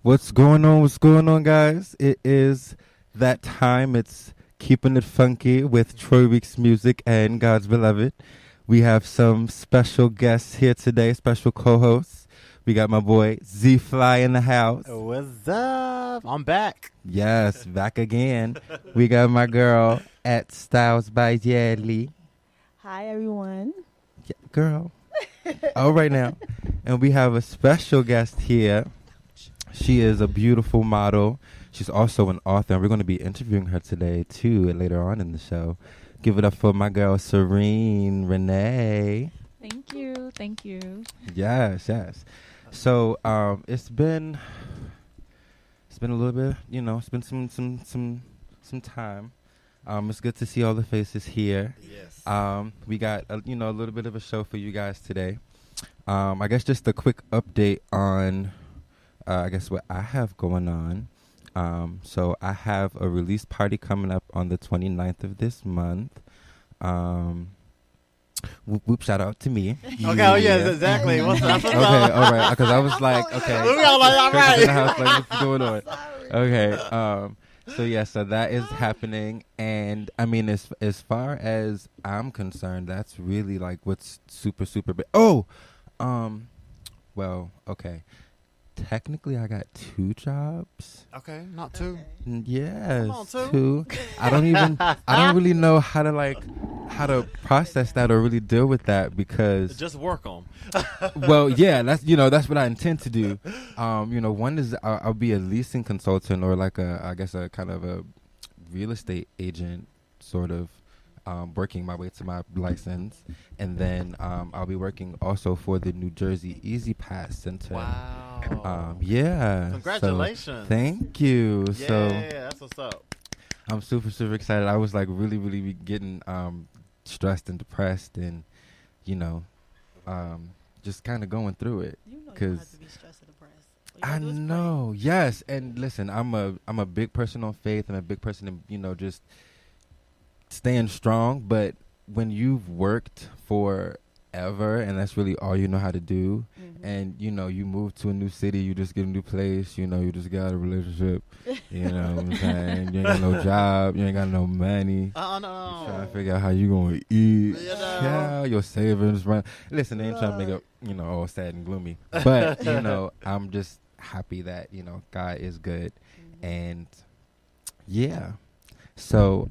What's going on? What's going on, guys? It is that time. It's Keeping It Funky with Troy Weeks Music and God's Beloved. We have some special guests here today, special co-hosts. We got my boy Z-Fly in the house. What's up? I'm back. Yes, back again. We got my girl at Styles by Jelly. Hi, everyone. Yeah, girl. All right now. And we have a special guest here. She is a beautiful model. She's also an author, and we're going to be interviewing her today, too, later on in the show. Give it up for my girl, Serene Renee. Thank you. Thank you. Yes, yes. So, it's been a little bit, it's been some time. It's good to see all the faces here. Yes. We got, a little bit of a show for you guys today. I guess just a quick update on, I guess, what I have going on. So I have a release party coming up on the 29th of this month. Whoop, whoop, shout out to me. Okay, oh, yes, exactly. What's up? Okay, all right, because I was like, okay. We all like, all right. In the house, like, what's going on? Okay, so yeah, so that is happening, and I mean, as far as I'm concerned, that's really like what's super big. Oh, well, okay. Technically, I got 2 jobs. Okay, not 2. Yes, Come on, 2. I don't really know how to process that or really deal with that because Just work on. well, yeah, that's what I intend to do. One is I'll be a leasing consultant or like I guess a kind of a real estate agent, sort of, working my way to my license, and then I'll be working also for the New Jersey Easy Pass Center. Wow. Yeah. Congratulations. So, thank you. Yeah, So that's what's up. I'm super excited. I was like really getting stressed and depressed, and just kind of going through it. You know you don't have Cause to be stressed and depressed. I know, yes, and listen, I'm a big person on faith. I'm a big person in just staying strong. But when you've worked forever and that's really all you know how to do, and you move to a new city, you just get a new place, you just got a relationship, you know what I'm saying? You ain't got no job, you ain't got no money. No. Trying to figure out how you gonna eat. Yeah, your savings run. Listen, they ain't trying to make it, all sad and gloomy. But I'm just happy that God is good, and yeah. So,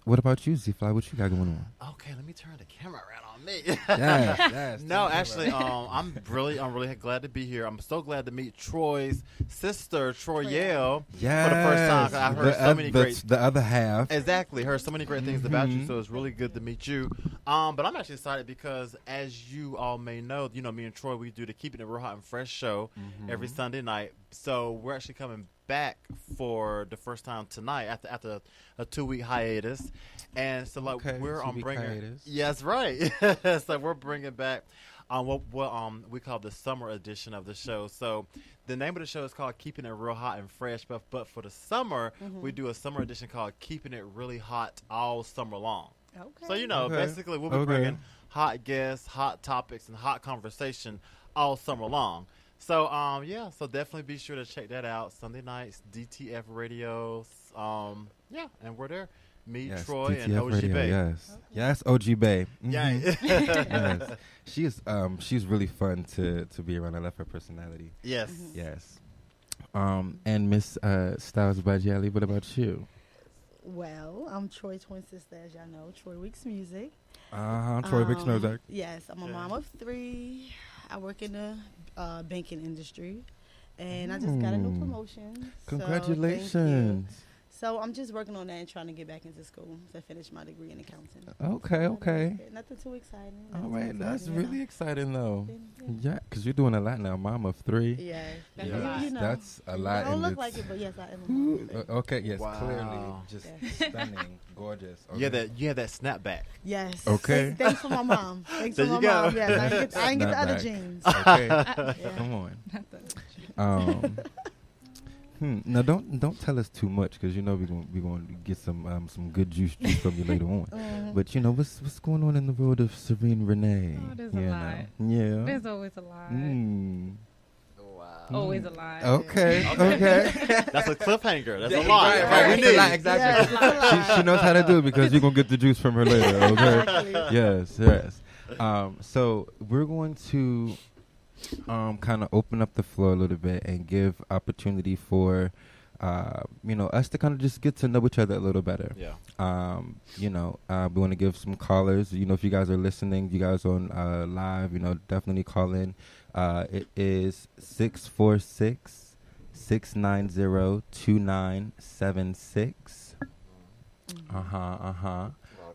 what about you, Z-Fly? What you got going on? Okay, let me turn the camera around on me. Yes. No, actually, I'm really glad to be here. I'm so glad to meet Troy's sister, Troy Yale, Yes. for the first time. 'Cause I've heard so many great. The other half. Exactly, heard so many great things about you, so it's really good to meet you. But I'm actually excited because, as you all may know, me and Troy, we do the Keeping It Real Hot and Fresh show every Sunday night. So we're actually coming back for the first time tonight after a 2-week hiatus, and so like we're bringing hiatus. yes, right. So we're bringing back what we call the summer edition of the show. So the name of the show is called Keeping It Real Hot and Fresh, but for the summer we do a summer edition called Keeping It Really Hot all summer long. Okay. So basically we'll be bringing hot guests, hot topics, and hot conversation all summer long. So so definitely be sure to check that out. Sunday nights, DTF Radio. And we're there. Me, Yes, Troy, DTF and OG Radio, Bay. Yes, yes, OG Bay. Yeah. Yes. She's really fun to be around. I love her personality. Yes. Yes. And Miss Styles Bajali, what about you? Well, I'm Troy's twin sister, as y'all know, Troy Weeks Music. Troy Big Snowsack. Yes, I'm a mom of 3. I work in the banking industry, and I just got a new promotion. Congratulations. So I'm just working on that and trying to get back into school to finish my degree in accounting. Okay. Nothing too exciting. All right, that's really exciting though. Yeah. Yeah, because you're doing a lot now. Mom of 3. Yeah, Yes, that's a lot. I don't and look it's- like it, but yes, I am. A mom. Okay, yes, Wow. clearly, just stunning, gorgeous. Okay. You had that snapback. Yes. Okay. Thanks for my mom. Thanks There for my you go. mom. Yes, I ain't get the other Snapback. jeans. Okay, Yeah. come on. Now don't tell us too much because we're gonna get some good juice from you later on. But what's going on in the world of Serene Renee? Oh, there's a lot. Yeah. There's always a lot. Wow. always a lie. Okay. That's a cliffhanger. That's a lie. Right. We need. Exactly. Yeah. She knows how to do it because you're gonna get the juice from her later. Okay. Exactly. Yes. So we're going to kind of open up the floor a little bit and give opportunity for us to kind of just get to know each other a little better. Yeah. We want to give some callers. If you guys are listening, you guys on live, definitely call in. It is 646-690-2976.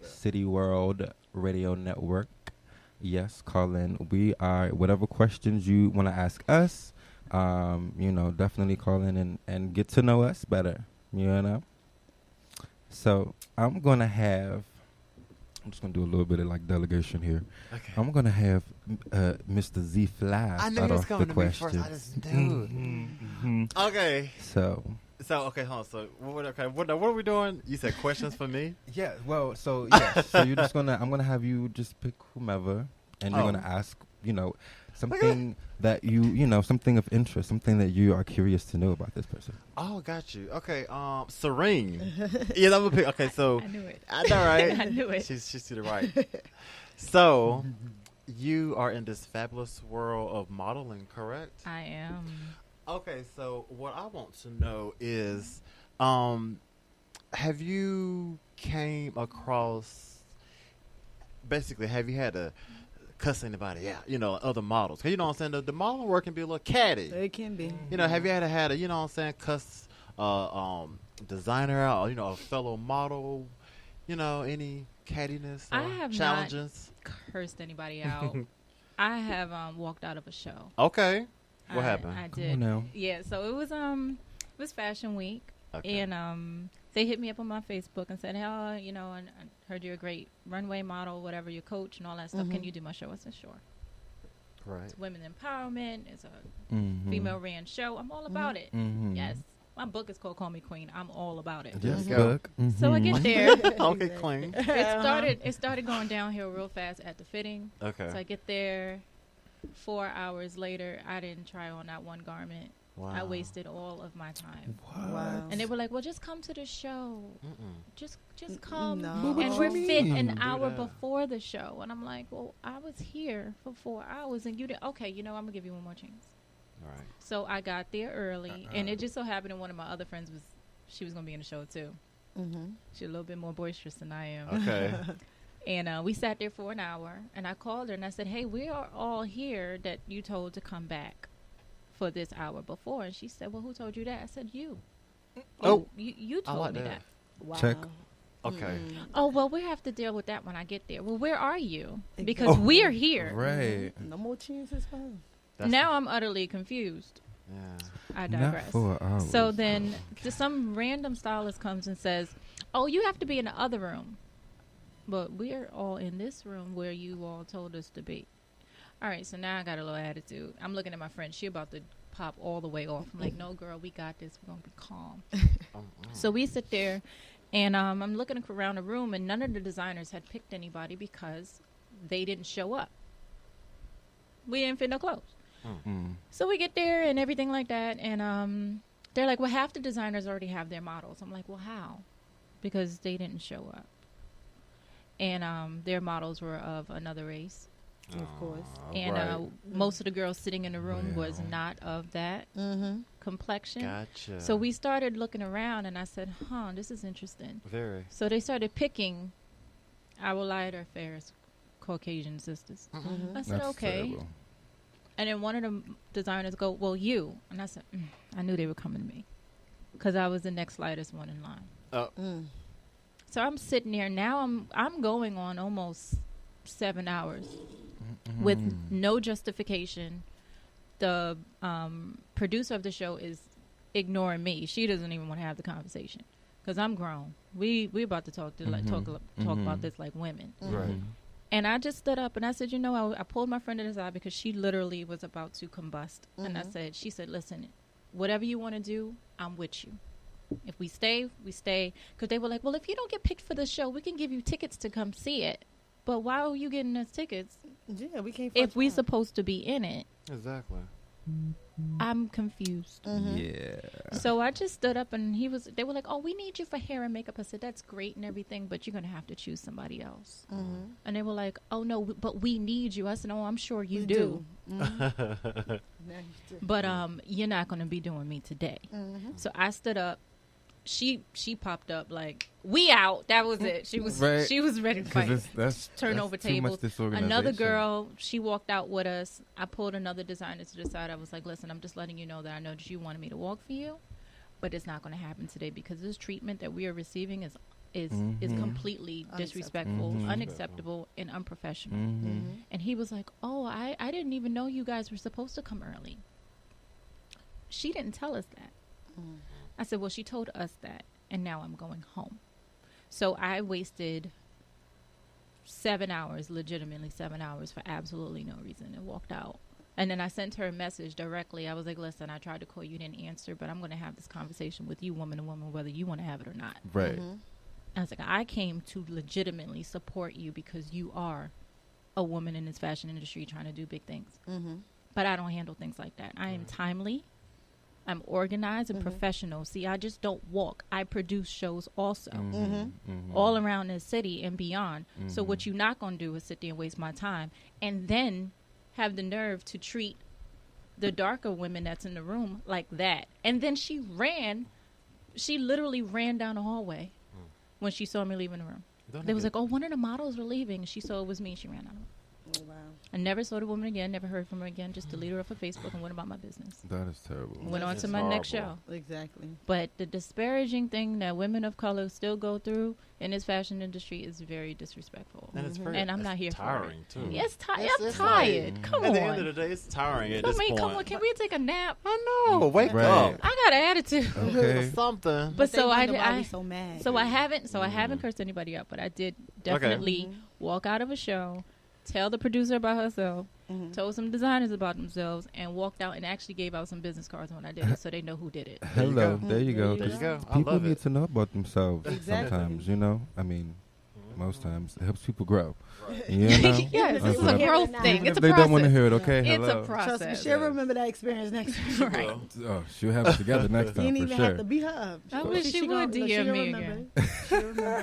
City World Radio Network. Yes, call in. We are, whatever questions you want to ask us, definitely call in and get to know us better, So I'm just going to do a little bit of like delegation here. Okay. I'm going to have Mr. Z Fly I knew start he was off coming the to me question. first. I just knew. Okay. So Okay, hold on. So, what are we doing? You said questions for me? yeah, well, so you're just I'm gonna have you just pick whomever, and you're gonna ask, something that something of interest, something that you are curious to know about this person. Oh, got you. Okay, Serene. Yeah, I'm gonna pick. Okay, so I knew it. I know, right? I knew it. She's to the right. So, you are in this fabulous world of modeling, correct? I am. Okay, so what I want to know is, have you came across, basically, have you had to cuss anybody out, other models? 'Cause you know what I'm saying, the modeling work can be a little catty. It can be. Have you had a, cuss designer out, or, a fellow model, any cattiness or I have challenges? not cursed anybody out. I have walked out of a show. Okay. What happened? I did. Oh, no. Yeah, so it was Fashion Week, Okay. and they hit me up on my Facebook and said, "Hey, and I heard you're a great runway model, whatever, your coach and all that stuff. Can you do my show?" I said, "Sure." Right. It's women empowerment. It's a Mm-hmm. female ran show. I'm all about it. Mm-hmm. Yes, my book is called "Call Me Queen." I'm all about it. Yes, Go. book. So I Mhm. get there. Okay, clean. It started going downhill real fast at the fitting. Okay. So I get there. 4 hours later, I didn't try on that one garment. Wow. I wasted all of my time. Wow. And they were like, "Well, just come to the show. Just come." No. What And you we're fit mean? an Do hour that. before the show. And I'm like, "Well, I was here for 4 hours and you did." "Okay, I'm going to give you one more chance." All right. So I got there early. And it just so happened that one of my other friends she was going to be in the show too. She's a little bit more boisterous than I am. Okay. And we sat there for an hour, and I called her and I said, "Hey, we are all here that you told to come back for this hour before." And she said, "Well, who told you that?" I said, "You." Oh. You I told like me that. that. Wow. Check. Okay. "Oh, well, we have to deal with that when I get there." "Well, where are you?" Because Exactly. we're here. Right. No more chances for her. Now I'm utterly confused. Yeah. I Not digress. 4 hours. So then just some random stylist comes and says, "Oh, you have to be in the other room." "But we're all in this room where you all told us to be." All right, so now I got a little attitude. I'm looking at my friend. She about to pop all the way off. I'm like, "No, girl, we got this. We're going to be calm." So we sit there, and I'm looking around the room, and none of the designers had picked anybody because they didn't show up. We didn't fit no clothes. So we get there and everything like that, and they're like, "Well, half the designers already have their models." I'm like, "Well, how?" Because they didn't show up. And their models were of another race. Of course. And most of the girls sitting in the room was Wow. not of that complexion. Gotcha. So we started looking around, and I said, this is interesting. Very. So they started picking our lighter, fairest Caucasian sisters. I said, That's "Okay." terrible. And then one of the designers go, "Well, you." And I said, I knew they were coming to me because I was the next lightest one in line. So I'm sitting there. Now I'm going on almost 7 hours with no justification. The producer of the show is ignoring me. She doesn't even want to have the conversation because I'm grown. We about to talk about this like women. Right. And I just stood up and I said, I pulled my friend to the side because she literally was about to combust. And she said, "Listen, whatever you want to do, I'm with you. If we stay, we stay." Because they were like, "Well, if you don't get picked for the show, we can give you tickets to come see it." But why are you getting us tickets Yeah, we can't. if we supposed to be in it? Exactly. I'm confused. Yeah. So I just stood up and they were like, oh, we need you for hair and makeup. I said, that's great and everything, but you're going to have to choose somebody else. And they were like, oh, no, but we need you. I said, oh, I'm sure you do. But you're not going to be doing me today. So I stood up. She popped up like, we out. That was it. She was ready to fight. That's over tables. Another girl, she walked out with us. I pulled another designer to the side. I was like, listen, I'm just letting you know that I know that you wanted me to walk for you, but it's not going to happen today because this treatment that we are receiving is completely disrespectful, unacceptable, and unprofessional. And he was like, oh, I didn't even know you guys were supposed to come early. She didn't tell us that. I said, well, she told us that, and now I'm going home. So I wasted 7 hours, legitimately 7 hours, for absolutely no reason, and walked out. And then I sent her a message directly. I was like, listen, I tried to call you, didn't answer, but I'm going to have this conversation with you, woman to woman, whether you want to have it or not. Right. I was like, I came to legitimately support you because you are a woman in this fashion industry trying to do big things. But I don't handle things like that. I am timely. I'm organized and professional. See, I just don't walk. I produce shows also all around the city and beyond. So what you're not going to do is sit there and waste my time and then have the nerve to treat the darker women that's in the room like that. And then she literally ran down the hallway when she saw me leaving the room. They was like, oh, one of the models were leaving. She saw it was me. She ran out of it. Oh, wow. I never saw the woman again, never heard from her again, just deleted her off of Facebook and went about my business. That is terrible. Went on to my next show. Exactly. But the disparaging thing that women of color still go through in this fashion industry is very disrespectful. And I'm not here tiring for it. too. Yes, I'm tired. Come on. At the end of the day, it's tiring at this point. Come on, can we take a nap? I know. Wake up. I got an attitude. Okay. Something. But so I so mad. So I haven't cursed anybody out, but I did definitely walk out of a show, tell the producer about herself, told some designers about themselves, and walked out and actually gave out some business cards when I did it so they know who did it. Hello. There you go. There you go. People need to know about themselves Exactly. sometimes, I mean, most times it helps people grow. You know? Yes, it's a growth thing. Even It's if a they process. don't want to hear it, okay? It's Hello. a process. Trust me, she'll remember that experience next time. Right. Oh, she'll have it together next You time didn't for even sure. have to beat her up. I wish she would DM me again.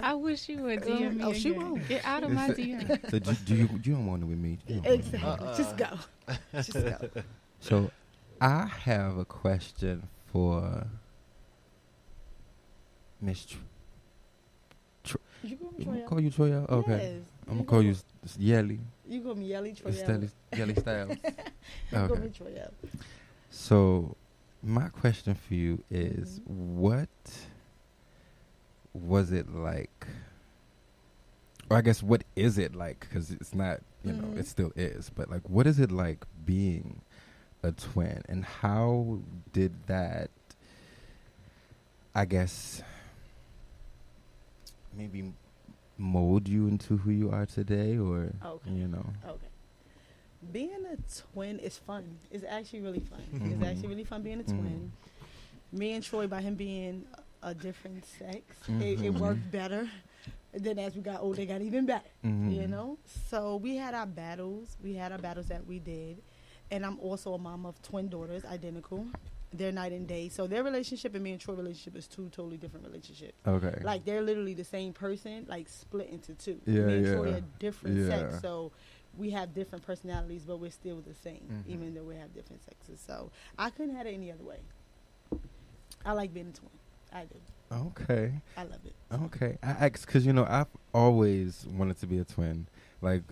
I wish you would DM me Oh, she again. won't. Get out of my DM. So you don't want it with me. You don't want it. Exactly. Just go. Just go. So I have a question for Miss You I'm gonna gonna call you Troya? Okay. Yes. I'm gonna call you Yelly. You gonna be Yelly Troyelle. Yelly Styles. You gonna Okay. be Troyelle. So my question for you is, what was it like? Or I guess, what is it like? Because it's not, it still is. But like, what is it like being a twin? And how did that, I guess, maybe mold you into who you are today? Or, Okay. Being a twin is fun. It's actually really fun. It's actually really fun being a twin. Me and Troy, by him being a different sex, it worked better. And then as we got older, it got even better, So we had our battles. That we did. And I'm also a mom of twin daughters, identical. They're night and day. So their relationship and me and Troy's relationship is two totally different relationships. Okay. Like, they're literally the same person, like, split into two. Yeah, me and yeah. Troy are different Yeah. sex. So we have different personalities, but we're still the same, even though we have different sexes. So I couldn't have it any other way. I like being a twin. I do. Okay. I love it. Okay. I asked because, I've always wanted to be a twin. Like,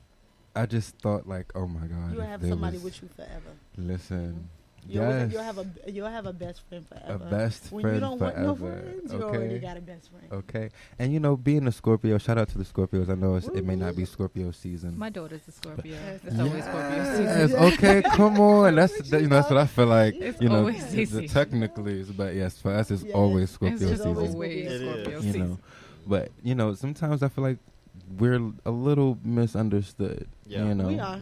I just thought, like, oh, my God. You'll if have there somebody was- with you forever. Listen. You'll Yes. have a best friend forever. A best when friend you don't forever. want no friends, you already got a best friend. Okay. And, being a Scorpio, shout out to the Scorpios. I know it may not be Scorpio season. My daughter's a Scorpio. It's Yes. always Scorpio season. Yes, okay, come on. That's what I feel like. It's you know, always easy. technically, but yes, for us, it's Yes. always It's Scorpio just season. always It Scorpio is. You season. know, but sometimes I feel like we're a little misunderstood. Yeah. We are.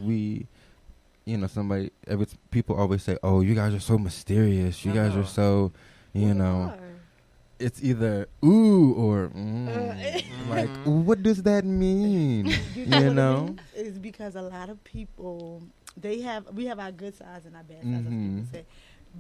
People always say, "Oh, you guys are so mysterious. You guys are so, It's either ooh or like, what does that mean? You know what it is? It's because a lot of people we have our good sides and our bad sides, as people say.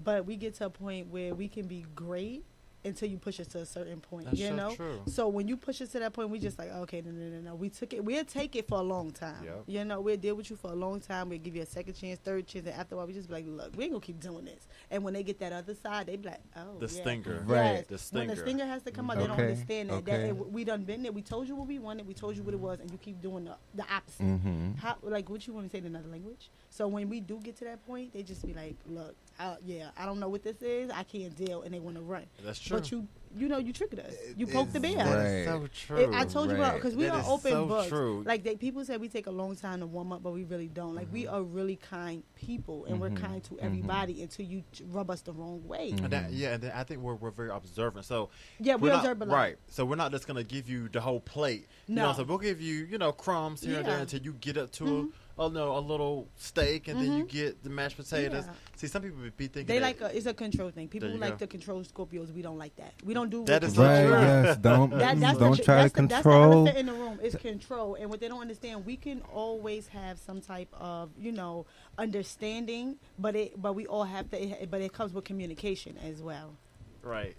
But we get to a point where we can be great until you push us to a certain point. That's you so know? true. So when you push us to that point, we just like, okay, no. We'll take it for a long time. Yep. You know, we'll deal with you for a long time. We'll give you a second chance, third chance, and after a while, we just be like, look, we ain't gonna keep doing this. And when they get that other side, they be like, oh, The yeah. stinger. Right. Yes. The stinger. When the stinger has to come out, they don't Okay. understand that. Okay. That we done been there. We told you what we wanted. We told you what it was, and you keep doing the opposite. How, like, what you want to say in another language? So when we do get to that point, they just be like, look, I don't know what this is. I can't deal, and they want to run. That's true. But you know, you tricked us. You poked the bear. Right. That is so true. I told you about, because we That are is open so books. true. Like people say we take a long time to warm up, but we really don't. Like we are really kind people, and we're kind to everybody until you rub us the wrong way. And and then I think we're very observant. So Yeah, we we're observe not, a lot. right. So we're not just gonna give you the whole plate. You know, No. so we'll give you, crumbs here and there Yeah. until you get up to a little steak, and then you get the mashed potatoes. Yeah. See, some people be thinking They that it's a control thing. People There you like go. to control Scorpios. We don't like that. We don't do That what is you so do. true. Yes, don't That's try to That's the control. elephant in the room is control, and what they don't understand, we can always have some type of understanding, but we all have to. But it comes with communication as well. right.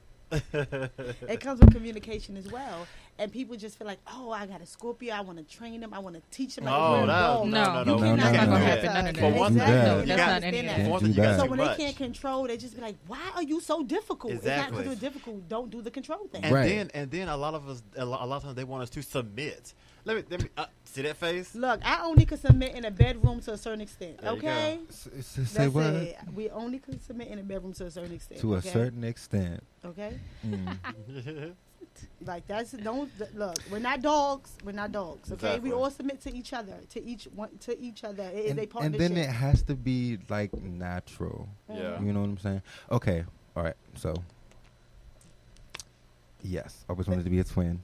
It comes with communication as well, and people just feel like, oh, I got a Scorpio. I want to train them. I want to teach them. Like Oh, we're no, adults. no, No, You no, cannot that's do not gonna that. happen. None of that. For one thing, Exactly. no, They you don't got- understand that. Can't For one do thing, you got that. So too when much. they can't control, they just be like, "Why are you so difficult?" It's not Exactly. because you're difficult. Don't do the control thing. And Right. then a lot of times they want us to submit. Let me see that face. Look, I only can submit in a bedroom to a certain extent. There you Okay, Say that's what? it. We only can submit in a bedroom to a certain extent. To a okay? certain extent. Okay, Mm. like that's don't look. We're not dogs. We're not dogs. Okay, Exactly. we all submit to each other. To each other. It is a And partnership. then it has to be like natural. Yeah. You know what I'm saying? Okay. All right. So, yes, always wanted to be a twin.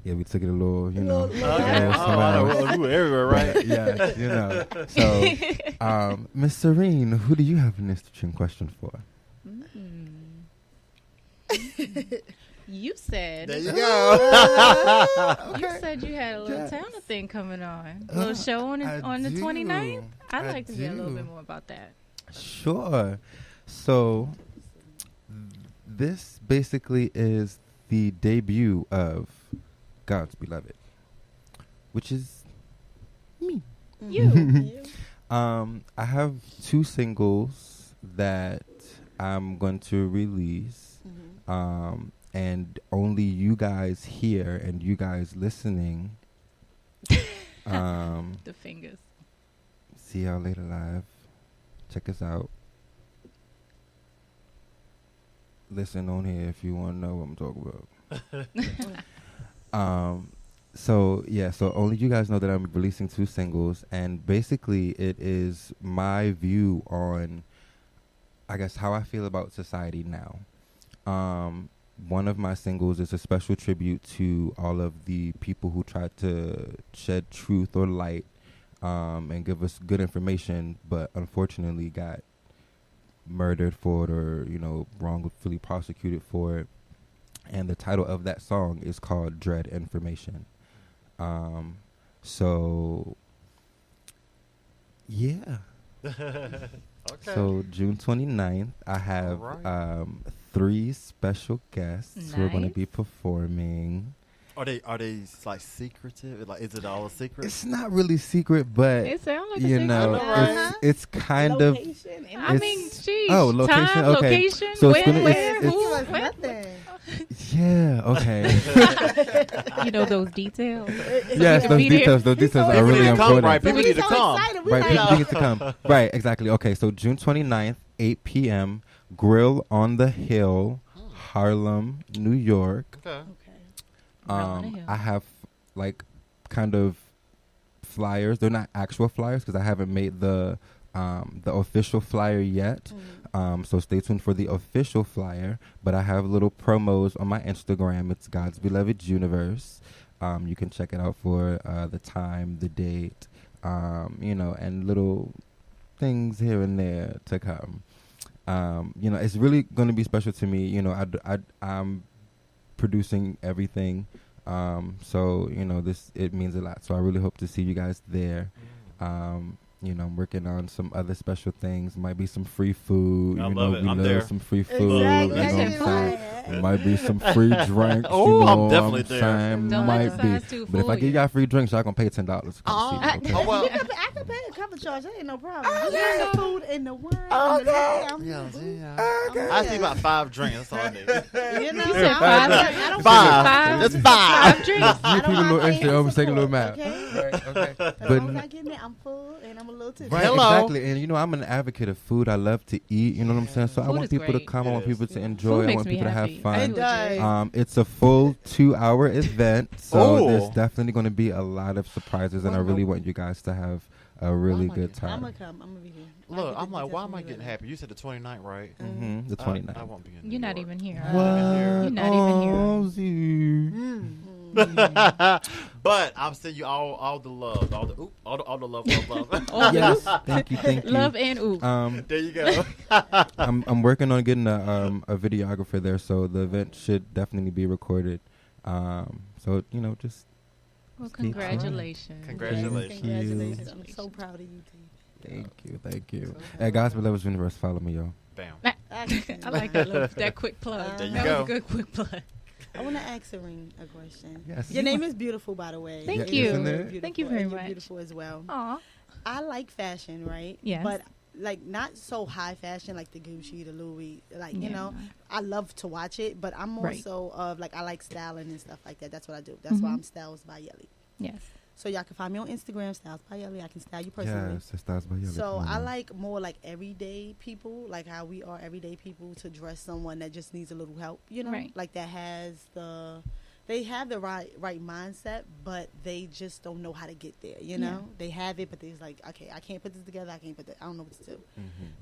Yeah, we took it a little, Little- Okay. Yeah. We were everywhere, right? Yeah, So, Miss Serene, who do you have an interesting question for? You said There you go. you said you had a little Yes. talent thing coming on. A little show on the 29th. I'd like to hear a little bit more about that. Sure. So, this basically is the debut of God's Beloved, which is me. You. I have 2 singles that I'm going to release. And only you guys here and you guys listening The fingers. see y'all later live. Check us out. Listen on here if you want to know what I'm talking about. So only you guys know that I'm releasing 2 singles, and basically it is my view on, I guess, how I feel about society now. One of my singles is a special tribute to all of the people who tried to shed truth or light and give us good information, but unfortunately got murdered for it or, wrongfully prosecuted for it. And the title of that song is called Dread Information. So, yeah. Okay. So June 29th, I have Alright. 3 special guests who are going to Nice. be performing. Are they like secretive? Like, is it all a secret? It's not really secret, but It sounds like a you secret. know, Uh-huh. it's kind of. Location and I It's- mean, geez. oh, location, Time, okay. location, So it's when, gonna- where, it's- who, Give us when. nothing. Yeah. Okay. You know those details. Yes, those be there. details. Those details are People really need to come, important. right? People We need to so come. excited. We Right, like, people need to come. Right, exactly. Okay, so June 29th, 8 p.m., Grill on the Hill, Harlem, New York. Okay. okay. Grill on the Hill. I have like kind of flyers. They're not actual flyers because I haven't made the official flyer yet. So stay tuned for the official flyer. But I have little promos on my Instagram. It's God's Beloved Universe. You can check it out for the time, the date, and little things here and there to come. It's really going to be special to me. I'm producing everything. So it means a lot. So I really hope to see you guys there. I'm working on some other special things. Might be some free food. I You love know, it. we I'm love there. some free food. Exactly. You know what I'm That's saying? it. It might be some free drinks. Oh, you know I'm what definitely I'm there. saying? Don't Might let the be. size too But if I fool give you. y'all free drinks, y'all gonna pay $10 to come see me. Okay? Oh, well. I can pay a couple charge. That ain't no problem. Okay. Yeah, the food and the wine. Okay. And the Yeah, liquor, yeah. Okay. I need about 5 drinks. That's all I need. You know, You said I don't- five? I don't- Five. That's 5. Five drinks. I You don't people a mind little paying extra for over, take a little support, math. okay? Right, okay. As But long as I get in there, I'm full and I'm a little tipsy. right, Hello. exactly. And I'm an advocate of food. I love to eat. You know what I'm saying? So I Food want is people to great. come. I It want is. people to Yeah. enjoy. Food I makes want me people to have happy. fun. It does. It's a full 2-hour event, so Ooh. there's definitely going to be a lot of surprises, and I really want you guys to have a really am I good getting- I'm time. gonna come. I'm gonna be here. Look, I'm like, why am I getting happy? You said the 29th, right? The 29th. I won't be in New You're not York. even here. What? You're not even here. Oh, see. But I'm sending you all the love, all the love. Oh, Yes, thank you. Love and ooh. There you go. I'm working on getting a videographer there, so the event should definitely be recorded. So just Well, keep trying. congratulations. Congratulations. Congratulations. I'm so proud of you, Thank you. So At Gospel Lovers Universe, follow me, y'all. Bam. David. I like that quick plug. There you that go. was a good quick plug. I want to ask Serene a question. Yes. Your name is beautiful, by the way. Thank Yeah, you. isn't it? Beautiful, Thank you very and you're much. beautiful as well. Aw. I like fashion, right? Yes. But like not so high fashion like the Gucci, the Louis. Like you Yeah. know, I love to watch it, but I'm more Right. so of like I like styling and stuff like that. That's what I do. That's why Mhm. I'm Styles by Yelly. Yes. So y'all can find me on Instagram, Styles by Yelly. I can style you personally. Yes, it starts by you. So I like more like everyday people, like how we are everyday people, to dress someone that just needs a little help, you know, Right. like that they have the right mindset, but they just don't know how to get there, you know. They have it, but they're like, okay, I can't put this together. I can't put that. I don't know what to do.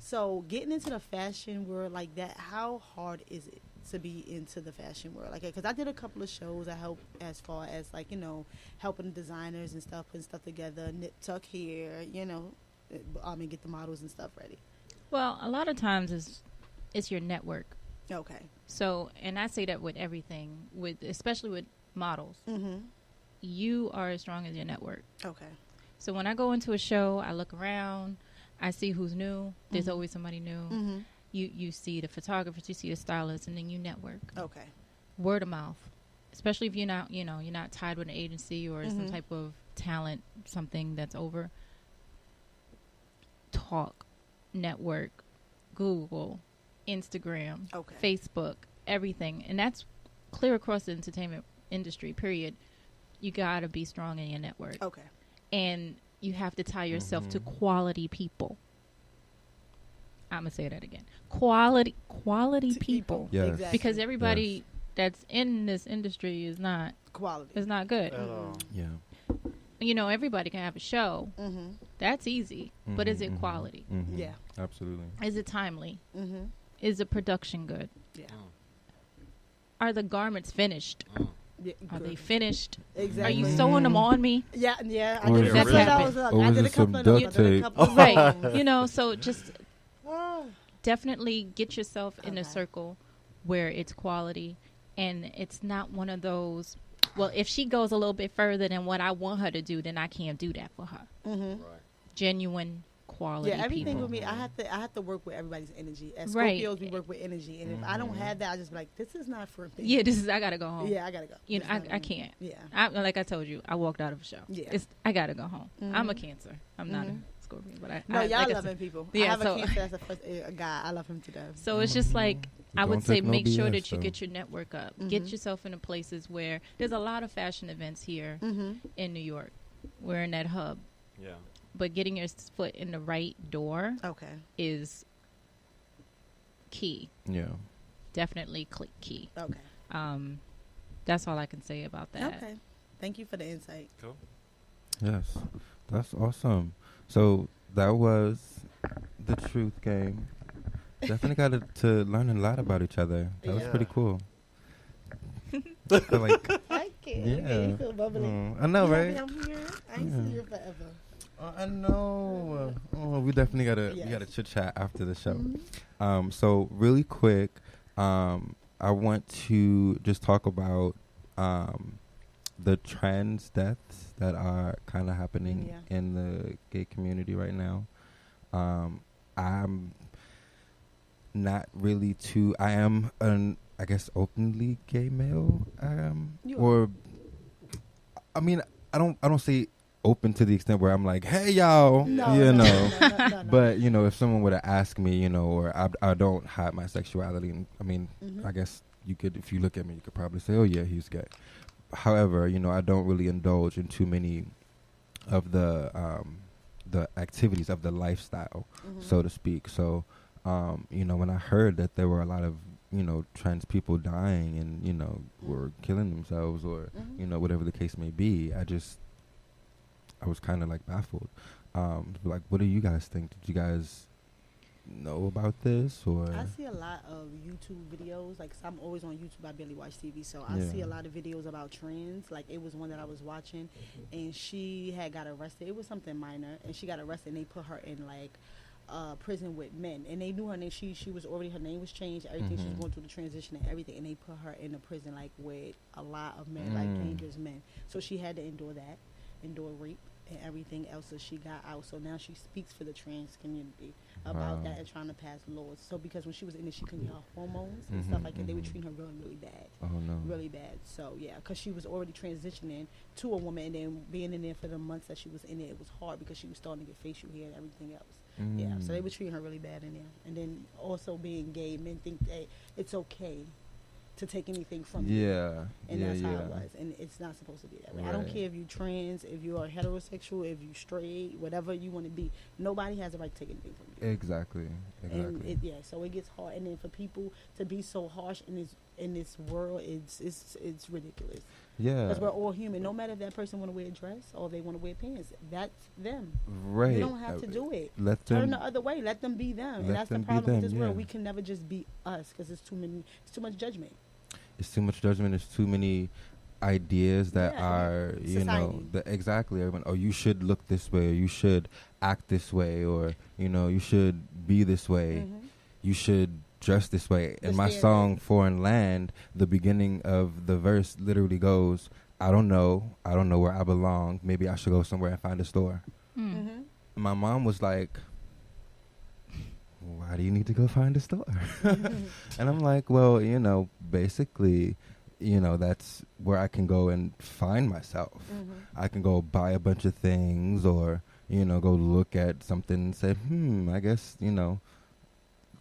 So getting into the fashion world like that, how hard is it to be into the fashion world? Like, because I did a couple of shows. I helped as far as like, helping designers and stuff, putting stuff together, knit, tuck hair, and get the models and stuff ready. Well, a lot of times it's your network. Okay. So, and I say that with everything, especially with models. Mm-hmm. You are as strong as your network. Okay. So when I go into a show, I look around, I see who's new. There's Mhm. always somebody new. Mm-hmm. You see the photographers, you see the stylists, and then you network. Okay. Word of mouth, especially if you're not tied with an agency or some Mhm. type of talent, something that's over. Talk, network, Google, Instagram, Okay. Facebook, everything, and that's clear across the entertainment industry. Period. You gotta be strong in your network, Okay. and you have to tie yourself to quality people. I'm gonna say that again. Quality people. Yes. Exactly. Because everybody that's in this industry is not quality. good. At all. Yeah. Everybody can have a show. Mm-hmm. That's easy. But is it quality? Yeah. Absolutely. Is it timely? Mm-hmm. Is the production good? Yeah. Are the garments finished? Yeah. Are good. they finished? Exactly. Are you sewing them on me? Yeah. Yeah. I Or did is a it couple. some- That was or I is did a it some couple of duct those. I did a tape? couple of Right. those. So just definitely get yourself in a Okay. circle where it's quality and it's not one of those, well, if she goes a little bit further than what I want her to do, then I can't do that for her. Mm-hmm. Right. Genuine quality Yeah, everything people. with me, I have to work with everybody's energy. As Right. Scorpios, we work with energy, and if I don't have that, I just be like, this is not for me. Yeah, I gotta go home. Yeah, I gotta go. You know, It's not I me. can't. Yeah. Like I told you, I walked out of a show. Yeah. I gotta go home. I'm a Mhm. Cancer. I'm not a Mhm. Scorpion, but I No, y'all like I loving said- people. Yeah, I have so- a Cancer as a guy. I love him to death. So it's just like I would Don't say take no make sure BS, that you though. get your network up. Get Mhm. yourself into places where there's a lot of fashion events here Mm-hmm. in New York. We're in that hub. Yeah. But getting your foot in the right door Okay. is key. Yeah. Definitely key. Okay. That's all I can say about that. Okay. Thank you for the insight. Cool. Yes. That's awesome. So that was the truth game. Definitely got to learn a lot about each other. That was Yeah. pretty cool. I feel like, I can't. yeah. You feel bubbly. I know, You right? happy I'm here? I ain't Yeah. see you forever. I know. We definitely gotta Yes. we gotta chit chat after the show. Mhm. So really quick, I want to just talk about the trans deaths that are kind of happening Yeah. in the gay community right now. I'm not really too. I am an, I guess, openly gay male. You Or, I mean, I don't say open to the extent where I'm like, hey y'all, No, you no, know. no, no, no. But you know, if someone were to ask me, you know, or I don't hide my sexuality, and I mean, Mhm. I guess you could, if you look at me, you could probably say, oh yeah, he's gay. However, you know, I don't really indulge in too many of the activities of the lifestyle, Mhm. so to speak. So, you know, when I heard that there were a lot of, you know, trans people dying and, you know, were killing themselves or, Mhm. you know, whatever the case may be, I was kind of like baffled. Like, what do you guys think? Did you guys know about this, or? I see a lot of YouTube videos. Like, 'cause I'm always on YouTube. I barely watch TV, so I Yeah. see a lot of videos about trans. Like, it was one that I was watching, and she had got arrested. It was something minor, and she got arrested, and they put her in like prison with men, and they knew her name. She was already, her name was changed. Everything, she was Mhm. going through the transition and everything, and they put her in a prison like with a lot of men, like dangerous men. So she had to endure rape and everything else. So she got out. So now she speaks for the trans community about Wow. that and trying to pass laws. So because when she was in it, she couldn't get her hormones and stuff like that. They were treating her really, really bad. Oh no. Really bad. So yeah, because she was already transitioning to a woman, and then being in there for the months that she was in it, it was hard because she was starting to get facial hair and everything else. Yeah, so they were treating her really bad in there. And then also being gay, men think that it's okay to take anything from you. Yeah. And yeah, that's yeah. how it was. And it's not supposed to be that way. I don't Right. care if you trans, if you are heterosexual, if you straight, whatever you want to be. Nobody has the right to take anything from you. Exactly. And so it gets hard. And then for people to be so harsh in this world, it's ridiculous. Yeah. Because we're all human. No matter if that person want to wear a dress or they want to wear pants, that's them. Right. You don't have to do it. Let Turn them. the other way. Let them be them. Let And that's the them be problem with them, this world. yeah. We can never just be us because it's too much judgment. It's too much judgment. It's too many ideas that Yeah, are, you know, society. exactly. Everyone, oh, you should look this way, or you should act this way, or you know, you should be this way. Mhm. You should dress this way. The In my standard. song "Foreign Land," the beginning of the verse literally goes, I don't know where I belong. Maybe I should go somewhere and find a store." Mm. Mhm. My mom was like, why do you need to go find a store? And I'm like, well, you know, basically, you know, that's where I can go and find myself. Mhm. I can go buy a bunch of things, or, you know, go look at something and say, I guess, you know,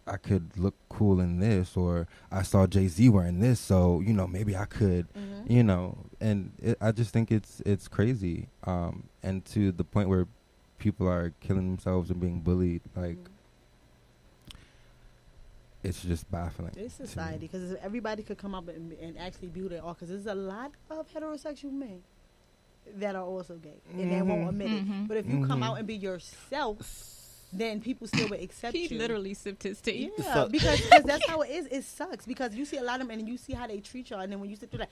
I could look cool in this, or I saw Jay-Z wearing this, so, you know, maybe I could, Mhm. you know, and I just think it's crazy. And to the point where people are killing themselves and being bullied, like, Mhm. it's just baffling. It's to me. society because everybody could come up and actually be who they are. Because there's a lot of heterosexual men that are also gay and they won't admit it. Mhm. But if you come Mhm. out and be yourself, then people still will accept He you. literally sipped his tea. Yeah, So- because that's how it is. It sucks because you see a lot of them and you see how they treat y'all, and then when you sit through that,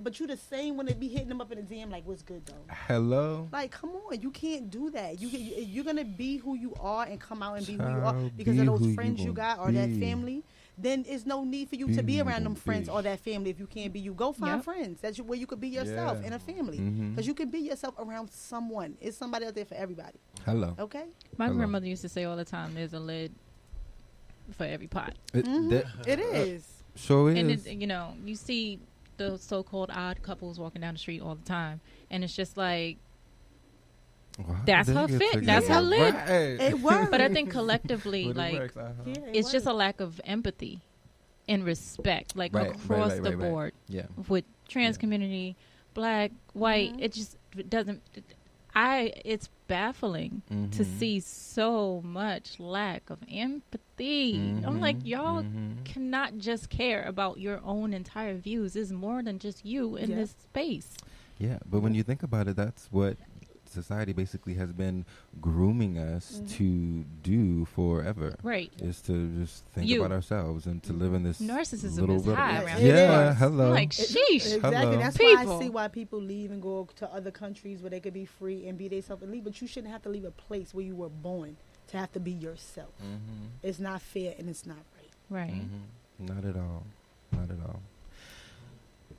but you the same when they be hitting them up in the DM like, what's good though? Hello? Like, come on, you can't do that. You're gonna be who you are and come out and be who you Child, are because be of who those you friends you gon' got or that be. family. Then there's no need for you Be to be who you around them gon' friends be. or that family if you can't be you. Go find Yep. friends where you could be yourself Yeah. in a family Mhm. because you can be yourself around someone. It's somebody out there for everybody. Hello. Okay. My Hello. grandmother used to say all the time, "There's a lid for every pot," Mhm. It is. Sure and is. you know, you see the so-called odd couples walking down the street all the time, and it's just like, Wow, that's they her get fit. together. That's her lid. Right. It works. But I think collectively, But it like, works, uh-huh. Yeah, it it's just a works. lack of empathy and respect, like Right, across right, the right, right. board Yeah. with trans Yeah. community, black, white. Mhm. It just doesn't. It's baffling to Mhm. see so much lack of empathy. I'm like, Mhm, y'all mhm. cannot just care about your own entire views. It's more than just you in Yeah. this space. Yeah, but when you think about it, that's what society basically has been grooming us Mhm. to do forever. Right. Is to just think You. about ourselves and to live in this Narcissism little is bubble. high around Yeah, here. hello. I'm like, sheesh. Exactly. Hello. That's why I People. see why people leave and go to other countries where they could be free and be themselves and leave. But you shouldn't have to leave a place where you were born to have to be yourself. Mhm. It's not fair and it's not right. Right. Mhm. Not at all. Not at all.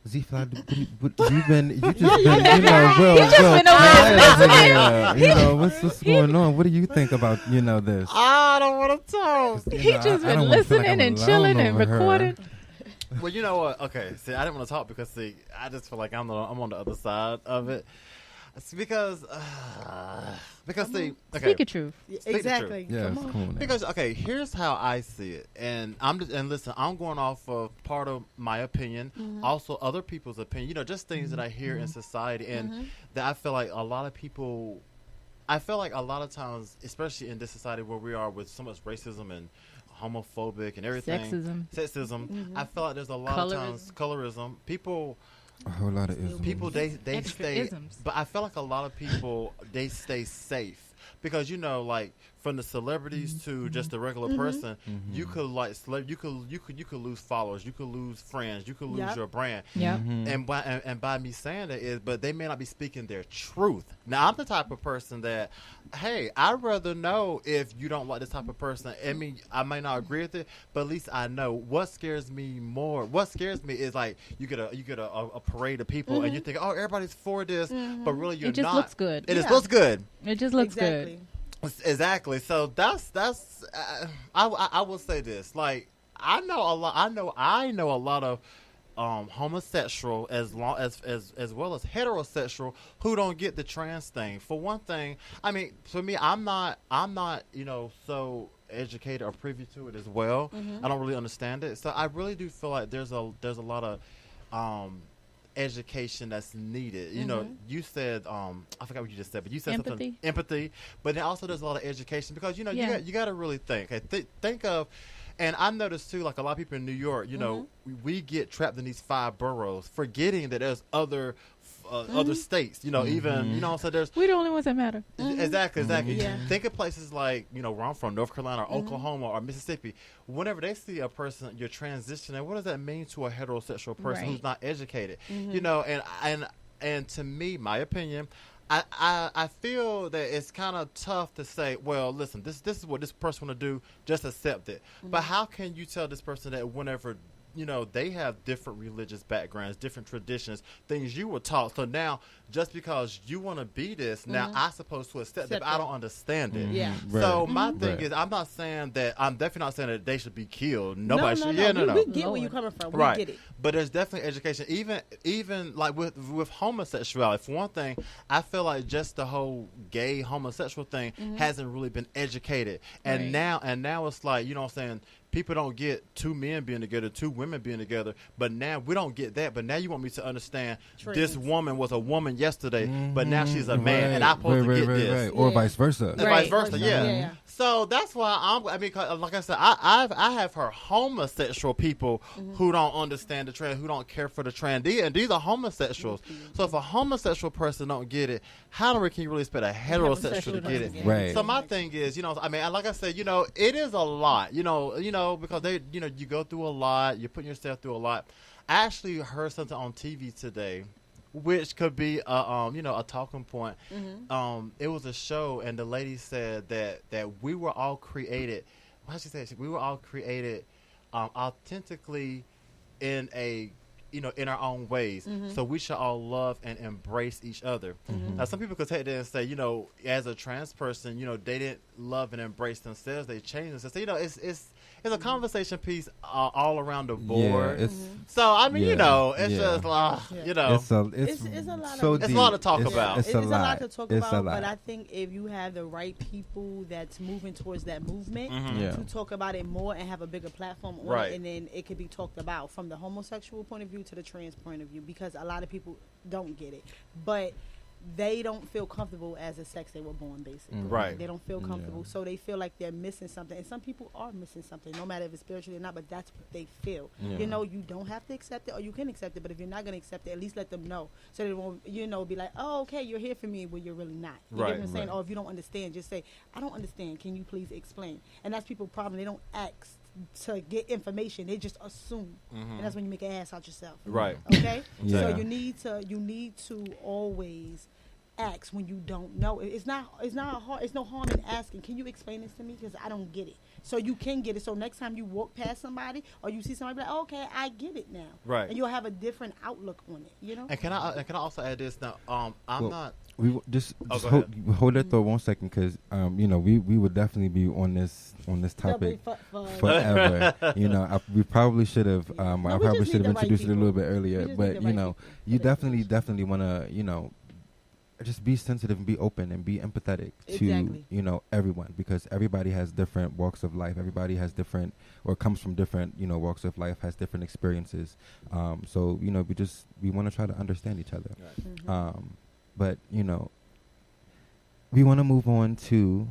Z-Fly, you've been, you just been, you know, real, He just real been over there quiet. You know, what's going on? What do you think about, you know, this? I don't want to talk. He just been listening and chilling and recording. Well, you know what? Okay, see, I didn't want to talk because, see, I just feel like I'm on the other side of it. It's because see, okay. Speak the truth. Exactly. Yeah, Come it's on. cool. Now. Because okay, here's how I see it, and listen, I'm going off of part of my opinion, also other people's opinion. You know, just things that I hear in society, and that I feel like a lot of people. I feel like a lot of times, especially in this society where we are with so much racism and homophobic and everything, sexism. I feel like there's a lot of times colorism. People. A whole lot of isms. People they Extra stay, isms. but I feel like a lot of people they stay safe because you know, like from the celebrities to just the regular person, you could like you could lose followers, you could lose friends, you could lose your brand. Yeah. And by me saying that is, but they may not be speaking their truth. Now I'm the type of person that, hey, I'd rather know if you don't like this type of person. I mean, I might not agree with it, but at least I know. What scares me more? What scares me is like you get a parade of people and you think, oh, everybody's for this, but really you're not. It just looks good. It just looks good. It just looks Exactly. good. Exactly. So that's I will say this. Like I know a lot of homosexual as well as heterosexual who don't get the trans thing. For one thing, I mean, for me, I'm not you know so educated or privy to it as well. I don't really understand it. So I really do feel like there's a lot of education that's needed. You know, you said I forgot what you just said, but you said something empathy. But then also there's a lot of education because you know you got to really think. Think of. And I noticed too, like a lot of people in New York, you know, we get trapped in these 5 boroughs, forgetting that there's other states. You know, even you know, so there's We're the only ones that matter. exactly. Yeah. Think of places like you know where I'm from, North Carolina, or Oklahoma, or Mississippi. Whenever they see a person, you're transitioning. What does that mean to a heterosexual person who's not educated? You know, and to me, my opinion. I feel that it's kind of tough to say, well, listen, this is what this person want to do, just accept it. But how can you tell this person that whenever, you know, they have different religious backgrounds, different traditions, things you were taught. So now, just because you want to be this, now I'm supposed to accept it, but I don't understand it. Yeah. So my thing is, I'm definitely not saying that they should be killed. Nobody should. No. We get where you're coming from. We get it. But there's definitely education. Even like with homosexuality, for one thing, I feel like just the whole gay homosexual thing hasn't really been educated. And now it's like, you know what I'm saying, people don't get 2 men being together, 2 women being together, but now we don't get that. But now you want me to understand this woman was a woman yesterday, but now she's a man, and I'm supposed to get this. Or vice versa. Vice versa, yeah. So that's why I mean, like I said, I have heard homosexual people who don't understand the trend, who don't care for the trend, and these are homosexuals. So if a homosexual person don't get it, how can you really expect a heterosexual to get it? Right. So my thing is, you know, I mean, like I said, you know, it is a lot, you know, because they, you know, you go through a lot, you're putting yourself through a lot. I actually heard something on TV today, which could be a talking point. It was a show, and the lady said that we were all created. How she said? We were all created authentically in in our own ways. So we should all love and embrace each other. Now, some people could take that and say, you know, as a trans person, you know, they didn't love and embrace themselves. They changed themselves. So, you know, it's a conversation piece all around the board. Yeah, so I mean, you know, it's just you know, it's a lot. So it's a lot to talk about. It's a lot to talk about. But I think if you have the right people that's moving towards that movement to talk about it more and have a bigger platform on it, and then it could be talked about from the homosexual point of view to the trans point of view, because a lot of people don't get it, but they don't feel comfortable as a sex they were born, basically. Right. They don't feel comfortable, so they feel like they're missing something. And some people are missing something, no matter if it's spiritually or not, but that's what they feel. You know, you don't have to accept it, or you can accept it, but if you're not going to accept it, at least let them know, so they won't, you know, be like, oh, okay, you're here for me, well, you're really not. You get what I'm saying? Or if you don't understand, just say, I don't understand, can you please explain? And that's people's problem. They don't ask to get information, they just assume, and that's when you make an ass out yourself. Right. Okay. Yeah. So you need to always ask when you don't know. It's not hard. It's no harm in asking. Can you explain this to me? Because I don't get it. So you can get it. So next time you walk past somebody or you see somebody, be like, oh, okay, I get it now. Right. And you'll have a different outlook on it. You know. And can I also add this now? I'm not. We just go hold that thought 1 second, because we would definitely be on this topic forever. We probably should have. I probably should have introduced it a little bit earlier, but you definitely want to just be sensitive and be open and be empathetic to everyone, because everybody has different walks of life. Everybody has different, or comes from different walks of life, has different experiences. So we want to try to understand each other. Right. But we want to move on to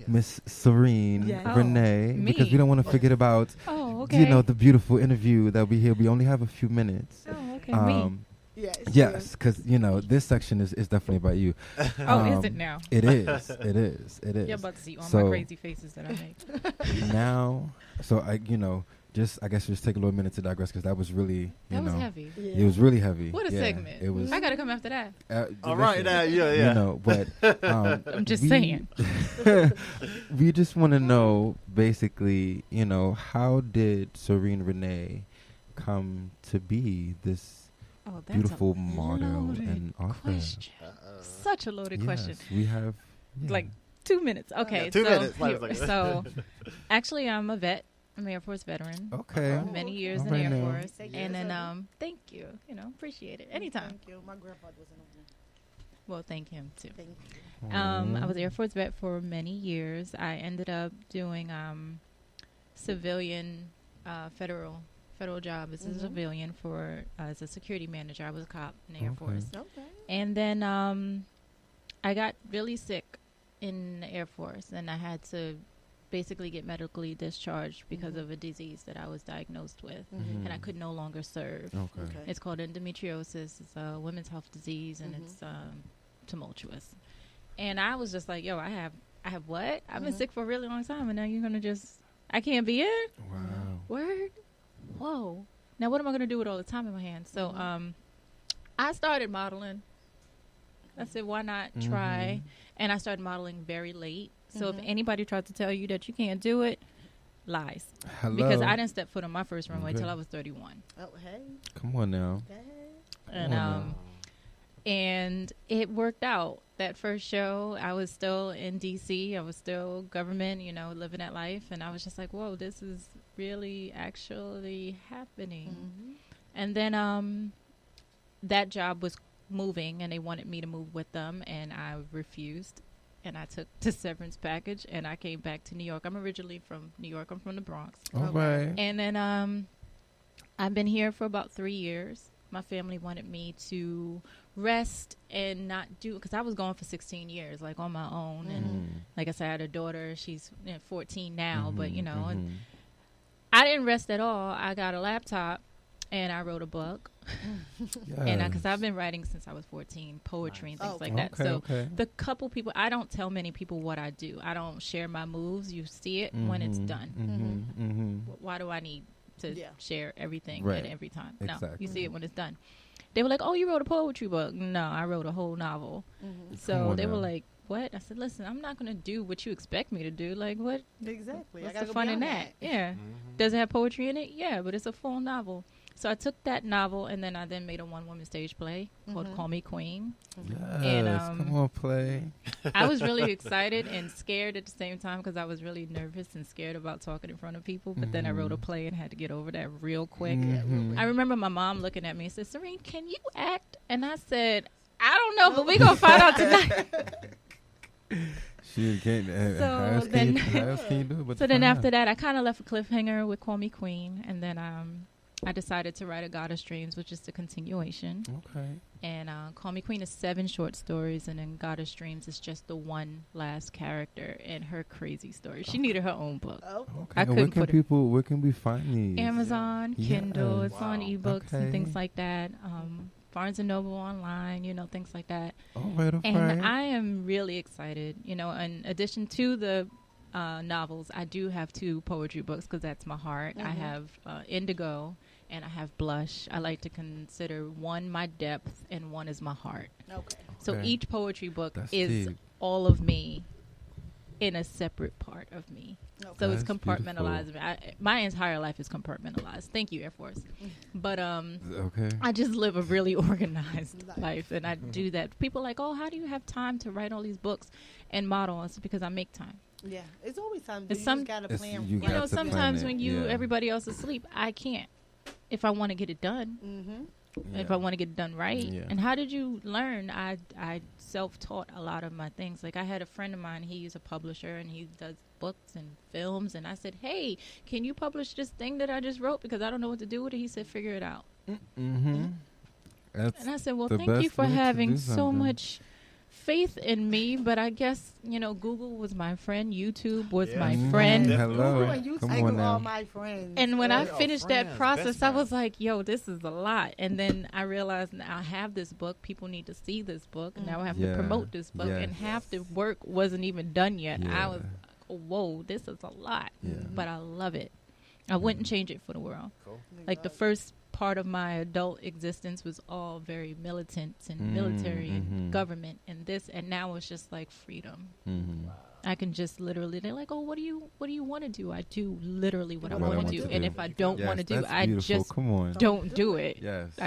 Miss Serene Renee, because we don't want to forget about the beautiful interview that we hear. We only have a few minutes. Oh, okay. Yes, because this section is definitely about you. Is it now? It is. It is. You're about to see all my crazy faces that I make. Now, so I guess just take a little minute to digress, because that was really that was heavy. It was really heavy. What a segment! It was. I gotta come after that. All right, now, yeah. But I'm just saying. We just want to know, basically, how did Serene Renee come to be this beautiful model and author? Question. Such a loaded question. We have like 2 minutes. Okay, 2 minutes. So actually, I'm a vet. I'm an Air Force veteran. Okay. Many years in the Air Force. And then, thank you. Appreciate it. Anytime. Thank you. My grandfather was in the Well, thank him, too. Thank you. I was Air Force vet for many years. I ended up doing civilian federal job as a civilian as a security manager. I was a cop in the Air Force. Okay. And then I got really sick in the Air Force, and I had to basically get medically discharged because of a disease that I was diagnosed with, and I could no longer serve. Okay. It's called endometriosis. It's a women's health disease, and it's tumultuous. And I was just like, yo, I have what? I've been sick for a really long time, and now you're going to I can't be in? Wow. Word? Whoa. Now what am I going to do with all the time in my hands? So I started modeling. I said, why not try? And I started modeling very late. So if anybody tried to tell you that you can't do it, lies. Hello. Because I didn't step foot on my first runway till I was 31. Oh, hey. Come on now. And it worked out. That first show, I was still in D.C. I was still government, living that life. And I was just like, whoa, this is really actually happening. And then that job was moving, and they wanted me to move with them, and I refused. And I took the severance package, and I came back to New York. I'm originally from New York. I'm from the Bronx. All right. And then I've been here for about 3 years. My family wanted me to rest and not do, because I was gone for 16 years, like on my own. And like I said, I had a daughter. She's 14 now, but and I didn't rest at all. I got a laptop and I wrote a book. And because I've been writing since I was 14, poetry and things like that. So the couple people, I don't tell many people what I do. I don't share my moves. You see it when it's done. Why do I need to share everything at every time? Exactly. No, you see it when it's done. They were like, oh, you wrote a poetry book. No, I wrote a whole novel. So they were like, what? I said, listen, I'm not going to do what you expect me to do. Like, what? Exactly. What's the fun in that? Yeah. Does it have poetry in it? Yeah, but it's a full novel. So I took that novel, and then I made a one-woman stage play called Call Me Queen. Yes, And, come on, play. I was really excited and scared at the same time, because I was really nervous and scared about talking in front of people. But then I wrote a play and had to get over that real quick. I remember my mom looking at me and said, Serene, can you act? And I said, I don't know, but we're going to find out tonight. She can't. So then after that, I kind of left a cliffhanger with Call Me Queen. And then I decided to write a Goddess Dreams, which is the continuation. Okay. And Call Me Queen is 7 short stories, and then Goddess Dreams is just the one last character and her crazy story. She needed her own book. Okay. Where can we find these? Amazon, Kindle, it's on ebooks and things like that. Barnes and Noble online, things like that. All right. And I am really excited. In addition to the novels, I do have 2 poetry books, because that's my heart. I have Indigo, and I have Blush. I like to consider one my depth and one is my heart. So Okay. each poetry book That's is deep. all of me in a separate part of me. So it's That's compartmentalized. My entire life is compartmentalized. Thank you, Air Force. But Okay. I just live a really organized life, and I do that. People are like, oh, how do you have time to write all these books and model? It's because I make time. Yeah, it's always time. It's You some- just gotta It's- plan. you You got know, to plan sometimes it, when everybody else is asleep, I can't. If I want to get it done, if I want to get it done right. Yeah. And how did you learn? I self-taught a lot of my things. Like I had a friend of mine, he's a publisher and he does books and films, and I said, hey, can you publish this thing that I just wrote because I don't know what to do with it? He said, figure it out. Mm-hmm. That's And I said, well, the thank you best for way to having do so something. much faith in me, but I guess, Google was my friend, YouTube was Yeah. my Mhm. friend. Hello. Ooh, and you Come take on all now. my friends. And when I They are finished that friends, process, best I was friends. like, yo, this is a lot. And then I realized now I have this book. People need to see this book. And now I have Yeah. to promote this book. And Yes. half the work wasn't even done yet. Yeah. I was, whoa, this is a lot. Yeah. But I love it. I wouldn't change it for the world. Cool. Like the first part of my adult existence was all very militant and military and government and this. And now it's just like freedom. Mm-hmm. I can just literally, they're like, oh, what do you want to do? I do literally what I What I want want to do. to And do. if I don't want to do, that's I beautiful. just Come on. don't do it. Yes.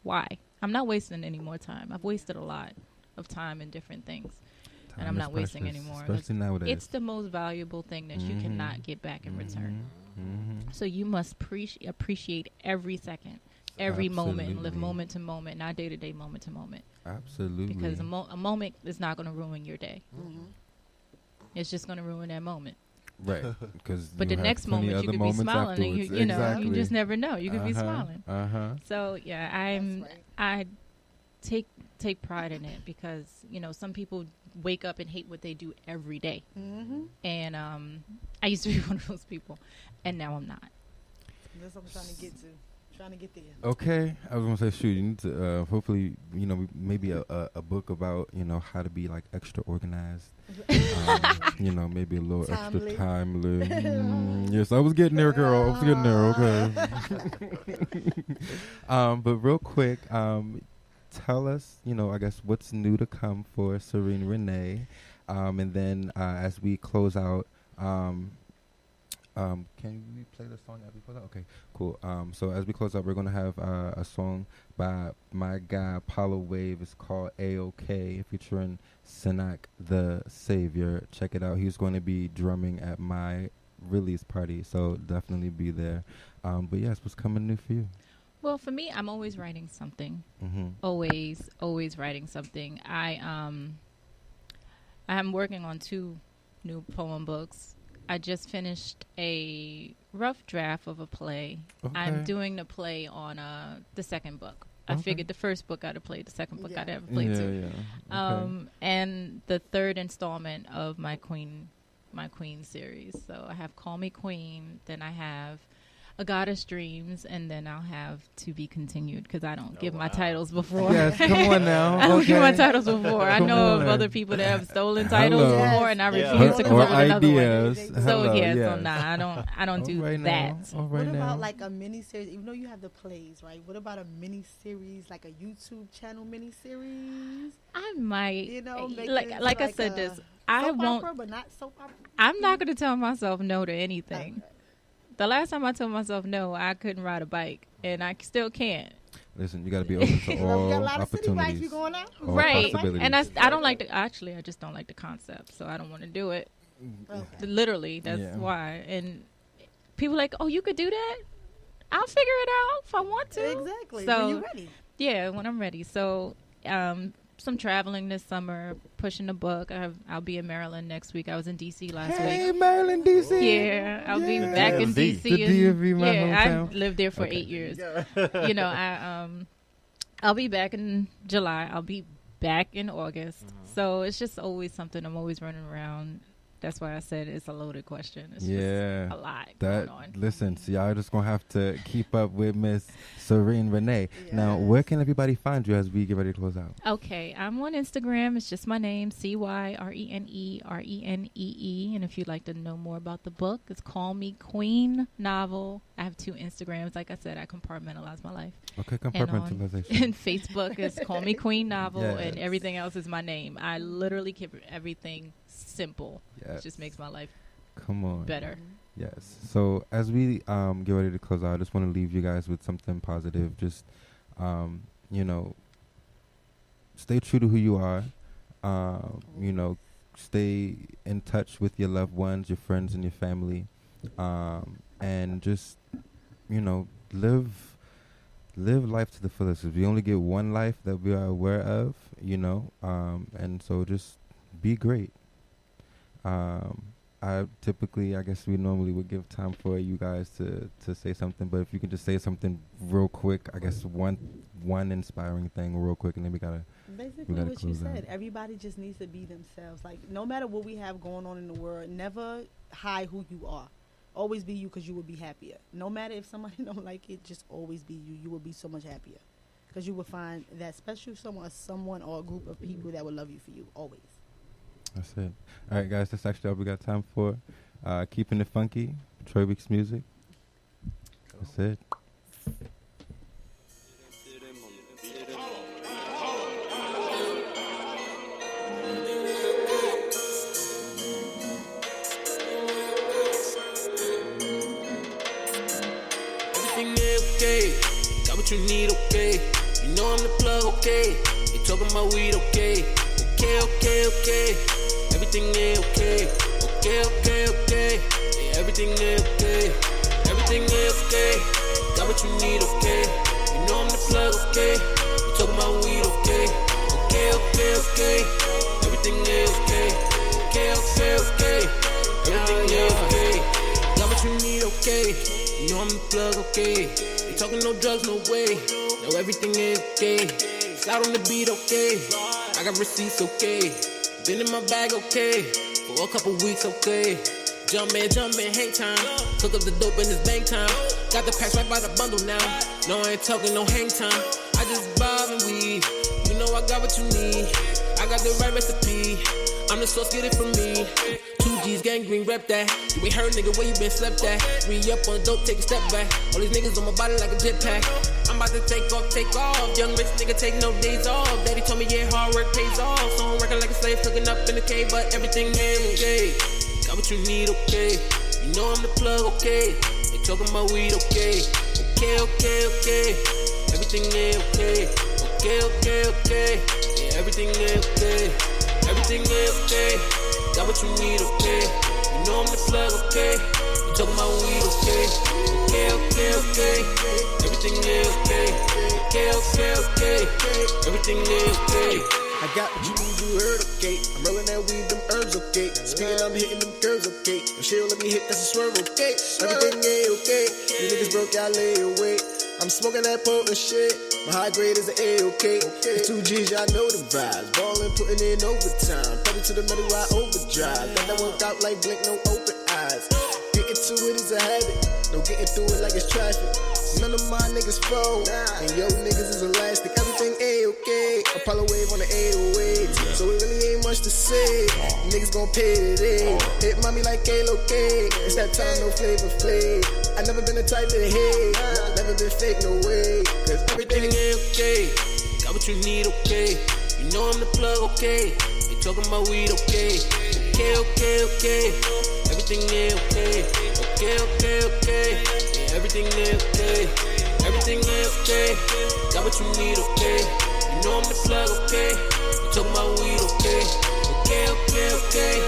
Why? I'm not wasting any more time. I've wasted a lot of time in different things. And I'm Time not is wasting precious, anymore. especially nowadays. It's the most valuable thing that you cannot get back in return. Mm-hmm. So you must appreciate every second, every moment, and live Absolutely. moment to moment, not day to day, moment to moment. Absolutely. Because a moment is not going to ruin your day. It's just going to ruin that moment. right. Because But the next moment you could be smiling, and you just never know. You could be smiling. So yeah, I take pride in it because some people wake up and hate what they do every day, and I used to be one of those people, and now I'm not. That's what I'm trying to get to. Trying to get there. Okay, I was gonna say, shoot, you need to hopefully, maybe a book about how to be like extra organized. Maybe a little Timely. extra timely. Yes, I was getting there, girl. I was getting there. Okay. But real quick, tell us, I guess what's new to come for Serene Renee, and then as we close out, can we play the song as we close out? Okay, cool. So as we close out, we're gonna have a song by my guy Apollo Wave. It's called A-OK, featuring Sanak the Savior. Check it out. He's going to be drumming at my release party, so definitely be there. But yes, what's coming new for you? Well, for me, I'm always writing something. Mm-hmm. Always writing something. I'm working on 2 new poem books. I just finished a rough draft of a play. Okay. I'm doing the play on the second book. I Okay. figured the first book I'd have played, the second book Yeah. I'd have played too. Yeah. Okay. And the third installment of my Queen series. So I have Call Me Queen, then I have A Goddess Dreams, and then I'll have To Be Continued because I don't give my titles before. Yes, come on now. I don't give my Okay. titles before. I Come know of on. other people that have stolen titles Hello. before, and I Yeah. refuse to come Or up with another one. ideas. So Hello, yeah, so yes. nah, I don't do All right that. now. All What right now. about like a mini series? Even though you have the plays, right? What about a mini series, like a YouTube channel mini series? I might, Make like it into I said a this. I soap won't. opera, but not soap opera. I'm not going to tell myself no to anything. Okay. The last time I told myself no, I couldn't ride a bike, and I still can't. Listen, you got to be open to You got a all lot of city bikes opportunities. you going out. All Right, possibilities. and I don't like I just don't like the concept, so I don't want to do it. Okay. Literally, that's Yeah. why. And people like, oh, you could do that? I'll figure it out if I want to. Exactly. So when you're ready. yeah, when I'm ready. So some traveling this summer, pushing the book. I'll be in Maryland next week. I was in DC last Hey, week. Maryland, DC. Yeah, I'll be Yeah. back in DMV. DC. The DMV, my yeah, hometown. I lived there for Okay. 8 years. I'll be back in July. I'll be back in August. So it's just always something. I'm always running around. That's why I said it's a loaded question. It's Yeah. just a lot That going on. listen, so y'all just gonna have to keep up with Miss Serene Renee. Now, Yes. where can everybody find you as we get ready to close out? Okay, I'm on Instagram. It's just my name, CYRENERENEE. And if you'd like to know more about the book, it's Call Me Queen novel. I have 2 Instagrams. Like I said, I compartmentalize my life. Okay, And compartmentalization. and Facebook is Call Me Queen Novel, Yes. and everything else is my name. I literally keep everything simple. Yes. It just makes my life Come on. better. Yes. So as we get ready to close out, I just want to leave you guys with something positive. Just you know, stay true to who you are. You know, stay in touch with your loved ones, your friends, and your family, and just live life to the fullest. 'Cause we only get one life that we are aware of, and so just be great. I guess we normally would give time for you guys to say something, but if you can just say something real quick, I guess one inspiring thing real quick, and then we gotta Basically gotta what you close out. said. Everybody just needs to be themselves. Like, no matter what we have going on in the world, never hide who you are. Always be you, because you will be happier. No matter if somebody don't like it, just always be you. You will be so much happier, because you will find that special someone or a group of people that will love you for you always. That's it. All right, guys, that's actually all we got time for. Keeping it funky, Troy Weeks music. That's it. Everything is okay. Got what you need, okay. You know I'm the plug, okay. You talking about weed, okay. Okay. Everything is okay. Okay. Yeah, everything is okay. Everything is okay. Got what you need, okay. You know I'm the plug, okay. You talking about weed, okay. Okay. Everything is okay. Okay. Everything is okay. Got what you need, okay. You know I'm the plug, okay. Ain't talking no drugs, no way. Know everything is okay. Slide on the beat, okay. I got receipts, okay. Been in my bag, okay. For a couple weeks, okay. Jumpin', hang time. Cook up the dope in this bank time. Got the packs right by the bundle now. No, I ain't talking no hang time. I just bob and weed. You know I got what you need. I got the right recipe. I'm the source, get it from me. 2G's gang green, rep that. You ain't heard, nigga, where you been slept at? Re-up on dope, take a step back. All these niggas on my body like a jetpack. I'm about to take off. Young rich nigga take no days off. Daddy told me, yeah, hard work pays off. So I'm working like a slave, cooking up in the cave, but everything is okay. Got what you need, okay. You know I'm the plug, okay. They talking about weed, okay. Okay. Everything is okay. Okay. Yeah, everything is okay. Everything is okay. Got what you need, okay. You know I'm the plug, okay. You talking about weed, okay. Okay. Everything is okay. Okay. Everything is okay. I got what you need, you heard, okay. I'm rolling that weed, them herbs, okay. Speaking, I'm hitting them curves, okay. No shit, let me hit, that's a swerve, okay. Everything ain't okay. You niggas broke, y'all lay away. I'm smoking that potent shit. My high grade is an A-okay. The 2Gs, y'all know the vibes. Ballin', putting in overtime. Pedal to the metal, I overdrive. Got that work out like Blink, no open eyes. Getting to it is a habit. No getting through it like it's traffic. None of my niggas fall. And yo niggas is elastic. Everything A-okay. Apollo wave on the 808. So it really ain't much to say. Niggas gon' pay today. Hit mommy like K-Lo-K. It's that time, no flavor flay. I never been the type to hate. Never been fake, no way. Cause Everything is okay. Got what you need, okay. You know I'm the plug, okay. They talking about weed, okay. Okay. Everything is okay. Okay. Yeah, everything is okay. Everything is okay. Got what you need, okay. You know I'm the plug, okay. You talking about weed, okay. Okay.